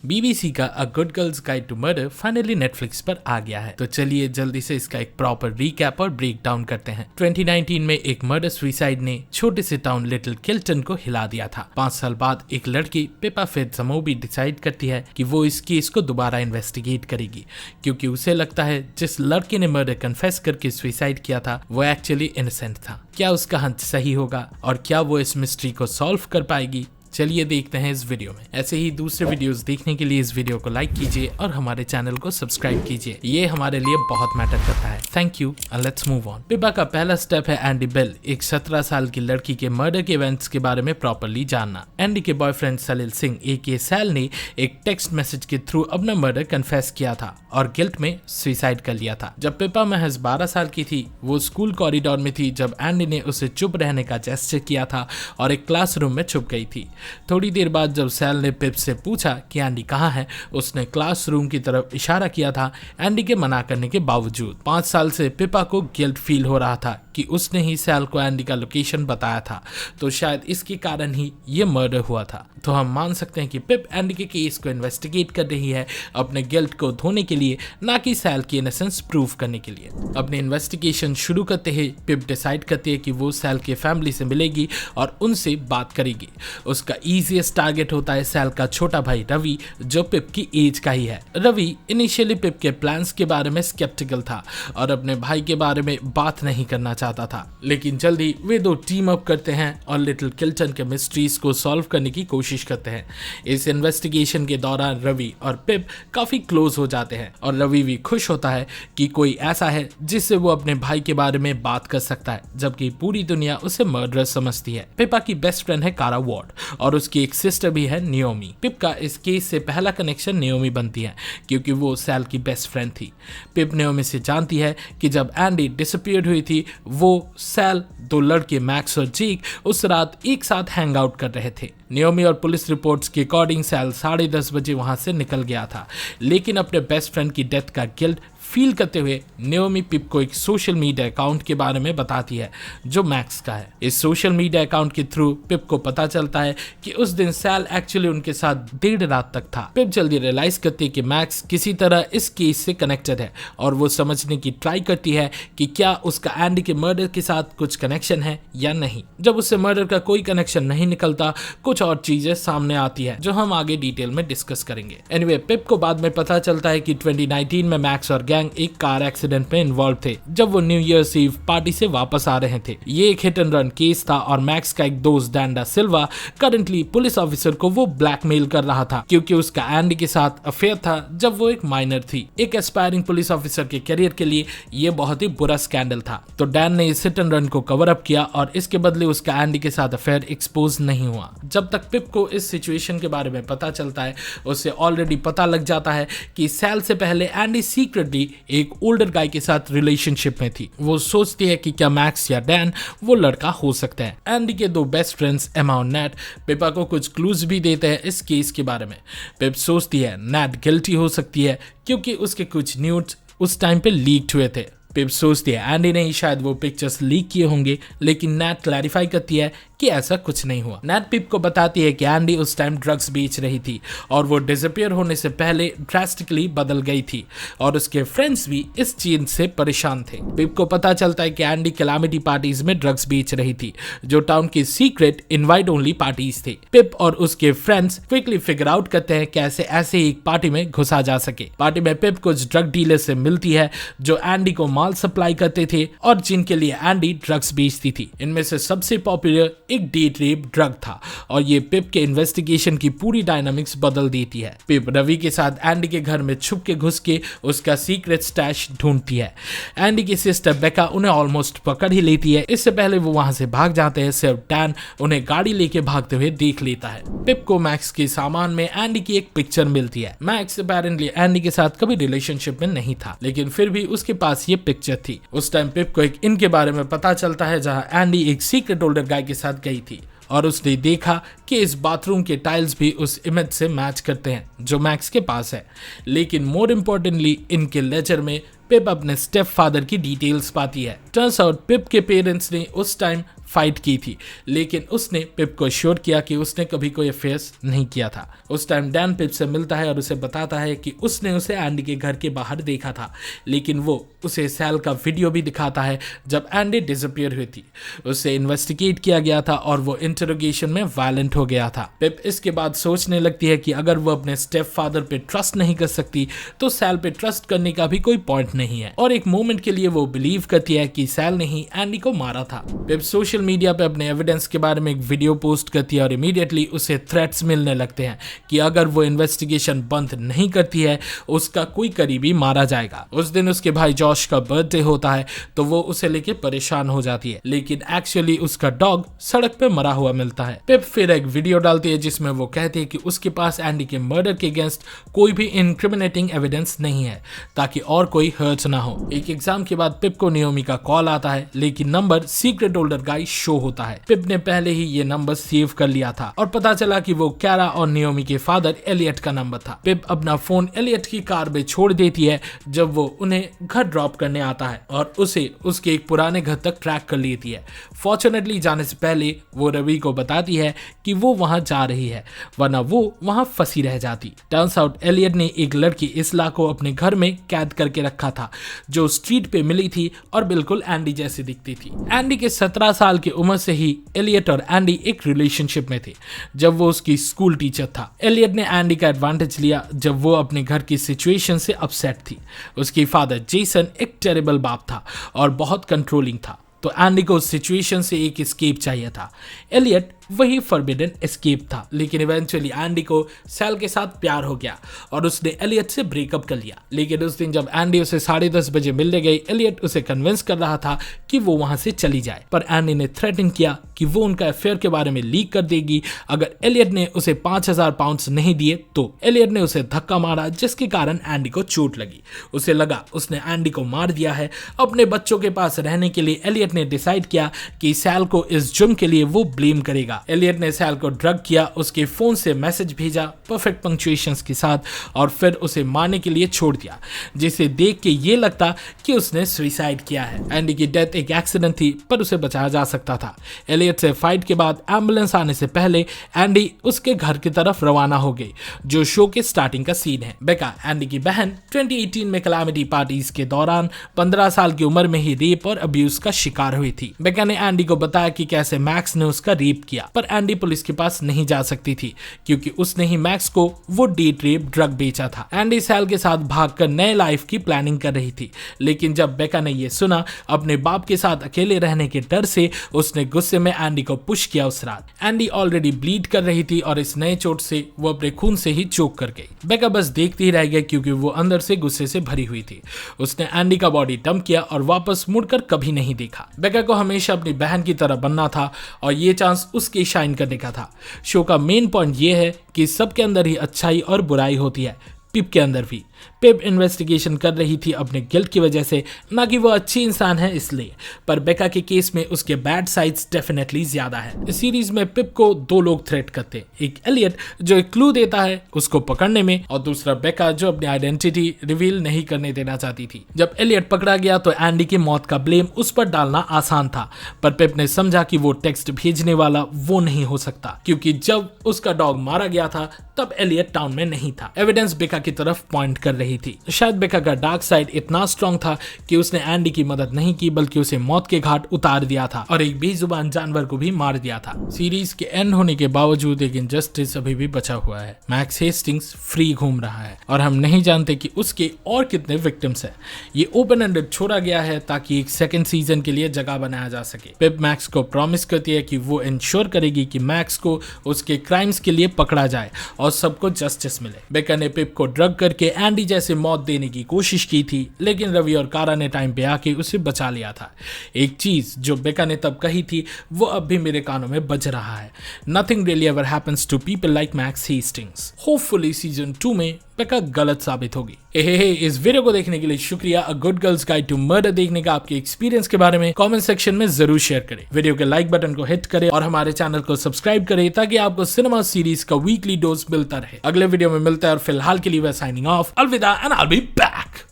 BBC का a good girl's guide to murder finally Netflix पर आ गया है। तो चलिए जल्दी से इसका एक प्रॉपर रीकैप और ब्रेक डाउन करते हैं। 2019 में एक मर्डर सुसाइड ने छोटे से टाउन लिटिल किल्टन को हिला दिया था। 5 साल बाद एक लड़की पिपा फिट्जमोबी डिसाइड करती है कि वो इस केस को दोबारा इन्वेस्टिगेट करेगी, क्योंकि उसे लगता है जिस लड़के ने मर्डर कन्फेस करके सुसाइड किया था वो एक्चुअली इनोसेंट था। क्या उसका हंच सही होगा और क्या वो इस मिस्ट्री को सॉल्व कर पाएगी? चलिए देखते हैं इस वीडियो में। ऐसे ही दूसरे वीडियोस देखने के लिए इस वीडियो को लाइक कीजिए और हमारे चैनल को सब्सक्राइब कीजिए, ये हमारे लिए बहुत मैटर करता है। Thank you and let's move on. Pippa का पहला स्टेप है एंडी बेल, एक 17 साल की लड़की के मर्डर के इवेंट्स के बारे में प्रॉपर्ली जानना। एंडी के बॉयफ्रेंड सलील सिंह एके सैल ने एक टेक्स्ट मैसेज के थ्रू अपना मर्डर कन्फेस किया था और गिल्ट में सुसाइड कर लिया था। जब पिपा महज 12 साल की थी, वो स्कूल कॉरिडोर में थी जब एंडी ने उसे चुप रहने का जेस्चर किया था और एक क्लासरूम में छुप गई थी। थोड़ी देर बाद जब सैल ने पिप से पूछा कि एंडी कहाँ है, उसने क्लासरूम की तरफ इशारा किया था, एंडी के मना करने के बावजूद। 5 साल से पिपा को गिल्ट फील हो रहा था कि उसने ही सैल को एंडी का लोकेशन बताया था, तो शायद इसके कारण ही ये मर्डर हुआ था। तो हम मान सकते हैं कि पिप एंडी के केस को इन्वेस्टिगेट कर रही है अपने गिल्ट को धोने के लिए, ना कि सैल की इनोसेंस प्रूव करने के लिए। अपनी इन्वेस्टिगेशन शुरू करते ही पिप डिसाइड करती है कि वो सैल के फैमिली से मिलेगी और उनसे बात करेगी। उसका इजीएस्ट टारगेट होता है सैल का छोटा भाई रवि, जो पिप की एज का ही है। रवि इनिशियली पिप के प्लान्स के बारे में स्केप्टिकल था और अपने भाई के बारे में बात नहीं करना चाहता था, लेकिन जल्दी वे दो टीम अप करते हैं और लिटिल किल्टन के मिस्ट्रीज को सॉल्व करने की कोशिश करते हैं। इस इन्वेस्टिगेशन के दौरान रवि और पिप काफी क्लोज हो जाते हैं और रवि भी खुश होता है कि कोई ऐसा है जिससे वो अपने भाई के बारे में बात कर सकता है, जबकि पूरी दुनिया उसे मर्डरर समझती है। पिपा की बेस्ट फ्रेंड है कारा वॉर्ड और उसकी एक सिस्टर भी है नियोमी। पिप का इस केस से पहला कनेक्शन नियोमी बनती है, क्योंकि वो सैल की बेस्ट फ्रेंड थी। पिप नियोमी से जानती है कि जब एंडी डिसअपीयर्ड हुई थी, वो सैल, 2 लड़के मैक्स और जेक उस रात एक साथ हैंग आउट कर रहे थे। नियोमी और पुलिस रिपोर्ट्स के अकॉर्डिंग सैल 10:30 बजे वहां से निकल गया था, लेकिन अपने बेस्ट फ्रेंड की डेथ का गिल्ट फील करते हुए नियोमी पिप को एक सोशल मीडिया अकाउंट के बारे में बताती है जो मैक्स का है। इस सोशल मीडिया अकाउंट के थ्रू पिप को पता चलता है कि उस दिन सैल एक्चुअली उनके साथ देर रात तक था। पिप जल्दी रियलाइज करती है कि मैक्स किसी तरह इस केस से कनेक्टेड है और वो समझने की ट्राई करती है कि क्या उसका एंडी के मर्डर के साथ कुछ कनेक्शन है या नहीं। जब उससे मर्डर का कोई कनेक्शन नहीं निकलता, कुछ और चीजें सामने आती है जो हम आगे डिटेल में डिस्कस करेंगे। एनीवे, पिप को बाद में पता चलता है कि 2019 में मैक्स और एक कार एक्सीडेंट में इन्वॉल्व थे जब वो न्यू ईयर्स ईव पार्टी से वापस आ रहे थे। ये एक हिट एंड रन केस था और मैक्स का एक दोस्त डैंडा सिल्वा करंटली पुलिस ऑफिसर को वो ब्लैकमेल कर रहा था, क्योंकि उसका एंडी के साथ अफेयर था जब वो एक माइनर थी। एक एस्पायरिंग पुलिस ऑफिसर के करियर के लिए ये बहुत ही बुरा स्कैंडल था। तो डैन ने इस हिट एंड रन को कवर अप किया और इसके बदले उसका एंडी के साथ अफेयर एक्सपोज नहीं हुआ। जब तक पिप को इस सिचुएशन के बारे में पता चलता है, उसे ऑलरेडी पता लग जाता है कि सैल से पहले एंडी सीक्रेटली एक ओल्डर गाय के साथ रिलेशनशिप में थी। वो सोचती है कि क्या मैक्स या डैन वो लड़का हो सकता है। एंडी के 2 बेस्ट फ्रेंड्स एमा और नैट पिपा को कुछ क्लूज भी देते हैं इस केस के बारे में। पिप सोचती है नैट गिल्टी हो सकती है क्योंकि उसके कुछ न्यूड्स उस टाइम पे लीक्ड हुए थे। पिप सोचती है एंडी ने ही शायद वो पिक्चर्स लीक किए होंगे, लेकिन नैट क्लैरिफाई करती है कि ऐसा कुछ नहीं हुआ। नैट पिप को बताती है कि एंडी उस टाइम ड्रग्स बेच रही थी और वो डिसअपीयर होने से पहले ड्रास्टिकली बदल गई थी और उसके फ्रेंड्स भी इस चीज से परेशान थे। पिप को पता चलता है कि एंडी कैलामिटी पार्टीज में ड्रग्स बेच रही थी, जो टाउन की सीक्रेट इनवाइट ओनली पार्टीज थे। पिप और उसके फ्रेंड्स क्विकली फिगर आउट करते हैं कैसे ऐसे एक पार्टी में घुसा जा सके। पार्टी में पिप कुछ ड्रग डीलर से मिलती है जो एंडी को माल सप्लाई करते थे और जिनके लिए एंडी ड्रग्स बेचती थी। इनमें से सबसे पॉपुलर एक डेट रेप ड्रग था और ये पिप के इन्वेस्टिगेशन की पूरी डायनामिक्स बदल देती है। पिप रवि के साथ एंडी के घर में छुप के घुस के उसका सीक्रेट स्टैश ढूंढती है। एंडी की सिस्टर बेका उन्हें ऑलमोस्ट पकड़ ही लेती है। इससे पहले वो वहां से भाग जाते हैं, सिर्फ डैन उन्हें गाड़ी लेके भागते हुए देख लेता है। पिप को मैक्स के सामान में एंडी की एक पिक्चर मिलती है। मैक्स अपेरेंटली एंडी के साथ कभी रिलेशनशिप में नहीं था, लेकिन फिर भी उसके पास ये पिक्चर थी। उस टाइम पिप को एक इनके बारे में पता चलता है जहां एंडी एक सीक्रेट ओल्डर गाय के साथ गई थी और उसने देखा कि इस बाथरूम के टाइल्स भी उस इमेज से मैच करते हैं जो मैक्स के पास है। लेकिन मोर इम्पोर्टेंटली इनके लेजर में पिप अपने स्टेप फादर की डिटेल्स पाती है। टर्न्स आउट पिप के पेरेंट्स ने उस टाइम फाइट की थी, लेकिन उसने पिप को श्योर किया कि उसने कभी कोई अफेयर्स नहीं किया था। उस टाइम डैन पिप से मिलता है और उसे बताता है कि उसने उसे एंडी के घर के बाहर देखा था, लेकिन वो उसे सैल का वीडियो भी दिखाता है जब एंडी डिसअपीयर हुई थी। उसे इन्वेस्टिगेट किया गया था और वो इंटरोगेशन में वायलेंट हो गया था। पिप इसके बाद सोचने लगती है कि अगर वो अपने स्टेप फादर पे ट्रस्ट नहीं कर सकती तो सैल पे ट्रस्ट करने का भी कोई पॉइंट नहीं है, और एक मोमेंट के लिए वो बिलीव करती है कि सैल ने ही एंडी को मारा था। पिप सोशल मीडिया पे अपने एविडेंस के बारे में एक वीडियो पोस्ट करती है और इमीडिएटली उसे थ्रेट्स मिलने लगते हैं कि अगर वो इन्वेस्टिगेशन बंद नहीं करती है उसका कोई करीबी मारा जाएगा। उस दिन उसके भाई जॉश का बर्थडे होता है तो वो उसे लेके परेशान हो जाती है, लेकिन एक्चुअली उसका डॉग सड़क पे मरा हुआ मिलता है। पिप फिर एक वीडियो डालती है जिसमें वो कहती है कि उसके पास एंडी के मर्डर के अगेंस्ट कोई भी इनक्रिमिनेटिंग एविडेंस नहीं है ताकि और कोई हर्ट ना हो। एक एग्जाम के बाद पिप को नियोमी का कॉल आता है, लेकिन नंबर सीक्रेट होल्डर गाय शो होता है। पिप ने पहले ही ये नंबर सेव कर लिया था और पता चला कि वो कैरा और नियोमी के फादर एलियट का नंबर था। पिप अपना फोन एलियट की कार में छोड़ देती है जब वो उन्हें घर ड्रॉप करने आता है और उसे उसके एक पुराने घर तक ट्रैक कर लेती है। फॉर्चुनेटली जाने से पहले वो रवि को बताती है कि वो वहां जा रही है, वरना वो वहां फंसी रह जाती। टर्न्स आउट एलियट ने एक लड़की इसला को अपने घर में कैद करके रखा था जो स्ट्रीट पे मिली थी और बिल्कुल एंडी जैसी दिखती थी। एंडी के 17 साल की उम्र से ही एलियट और एंडी एक रिलेशनशिप में थे जब वो उसकी स्कूल टीचर था। एलियट ने एंडी का एडवांटेज लिया जब वो अपने घर की सिचुएशन से अपसेट थी। उसकी फादर जेसन एक टेरिबल बाप था और बहुत कंट्रोलिंग था, तो एंडी को उस सिचुएशन से एक एस्केप चाहिए था। एलियट वही फॉरबिडन एस्केप था, लेकिन इवेंचुअली एंडी को सैल के साथ प्यार हो गया और उसने एलियट से ब्रेकअप कर लिया। लेकिन उस दिन जब एंडी उसे 10:30 बजे मिलने गई, एलियट उसे कन्विंस कर रहा था कि वो वहां से चली जाए, पर एंडी ने थ्रेटन किया कि वो उनका अफेयर के बारे में लीक कर देगी अगर एलियट ने उसे 5,000 पाउंड्स नहीं दिए तो। एलियट ने उसे धक्का मारा जिसके कारण एंडी को चोट लगी। उसे लगा उसने एंडी को मार दिया है। अपने बच्चों के पास रहने के लिए एलियट ने डिसाइड किया कि सैल को इस जुर्म के लिए वो ब्लेम करेगा। एलियट ने सैल को ड्रग किया, उसके फोन से मैसेज भेजा परफेक्ट पंक्चुएशंस के साथ और फिर उसे मारने के लिए छोड़ दिया, जिसे देख के ये लगता कि उसने सुसाइड किया है। एंडी की डेथ एक एक्सीडेंट थी पर उसे बचाया जा सकता था। एलियट से फाइट के बाद एम्बुलेंस आने से पहले एंडी उसके घर की तरफ रवाना हो गई, जो शो के स्टार्टिंग का सीन है। बेका एंडी की बहन 2018 में कैलामिटी पार्टीज के दौरान 15 साल की उम्र में ही रेप और अब्यूज का शिकार हुई थी। बेका ने एंडी को बताया कि कैसे मैक्स ने उसका रेप किया, पर एंडी पुलिस के पास नहीं जा सकती थी क्योंकि उसने ही मैक्स को वो डेट रेप ड्रग बेचा था। एंडी सैल के साथ भागकर नए लाइफ की प्लानिंग कर रही थी, लेकिन जब बेका ने ये सुना अपने बाप के साथ अकेले रहने के डर से उसने गुस्से में एंडी को पुश किया उस रात। एंडी ऑलरेडी ब्लीड कर रही थी और इस नए चोट से वो अपने खून से ही चोक कर गई। बेका बस देखती ही रह गई क्योंकि वो अंदर से गुस्से से भरी हुई थी। उसने एंडी का बॉडी डंप किया और वापस मुड़कर कभी नहीं देखा। बेका को हमेशा अपनी बहन की तरह बनना था और ये चांस उसके शाइन करने का था। शो का मेन पॉइंट ये है कि सबके अंदर ही अच्छाई और बुराई होती है, पिप के अंदर भी। पिप इन्वेस्टिगेशन कर रही थी अपने गिल्ट की वजह से, ना कि वो अच्छी इंसान है इसलिए, पर बेका के केस में उसके बैड साइड्स डेफिनेटली ज्यादा है। इस सीरीज में पिप को दो लोग थ्रेट करते, एक एलियट जो एक क्लू देता है उसको पकड़ने में, और दूसरा बेका जो अपनी आइडेंटिटी रिवील नहीं करने देना चाहती थी। जब एलियट पकड़ा गया तो एंडी की मौत का ब्लेम उस पर डालना आसान था, पर पिप ने समझा कि वो टेक्स्ट भेजने वाला वो नहीं हो सकता, क्योंकि जब उसका डॉग मारा गया था तब एलियट टाउन में नहीं था। एविडेंस बेका की तरफ पॉइंट कर रही थी। शायद बेका का डार्क साइड इतना स्ट्रॉन्ग था कि उसने एंडी की मदद नहीं की बल्कि उसे मौत के घाट उतार दिया था और एक बेजुबान जानवर को भी मार दिया था। सीरीज के एंड होने के बावजूद एक इनजस्टिस अभी भी बचा हुआ है। मैक्स हेस्टिंग्स फ्री घूम रहा है और हम नहीं जानते कि उसके और कितने विक्टिम्स हैं। ये ओपन एंडेड छोड़ा गया है ताकि एक सेकंड सीजन के लिए जगह बनाया जा सके। पिप मैक्स को प्रॉमिस करती है कि वो इंश्योर करेगी कि मैक्स को उसके क्राइम्स के लिए पकड़ा जाए और सबको जस्टिस मिले। बेका ने पिप को ड्रग करके एंडी जैसे मौत देने की कोशिश की थी, लेकिन रवि और कारा ने टाइम पे आके उसे बचा लिया था। एक चीज जो बेका ने तब कही थी वो अब भी मेरे कानों में बज रहा है, nothing really ever happens to people like Max Hastings. Hopefully season 2 में बेका गलत साबित होगी। इस वीडियो को देखने के लिए शुक्रिया। A good girl's guide to murder देखने का आपके एक्सपीरियंस के बारे में कमेंट सेक्शन में जरूर शेयर करें। वीडियो के लाइक बटन को हिट करें और हमारे चैनल को सब्सक्राइब करें ताकि आपको सिनेमा सीरीज का वीकली डोज मिलता रहे। अगले वीडियो में मिलता है और फिलहाल के लिए वे साइनिंग ऑफ। अलविदा and I will be back.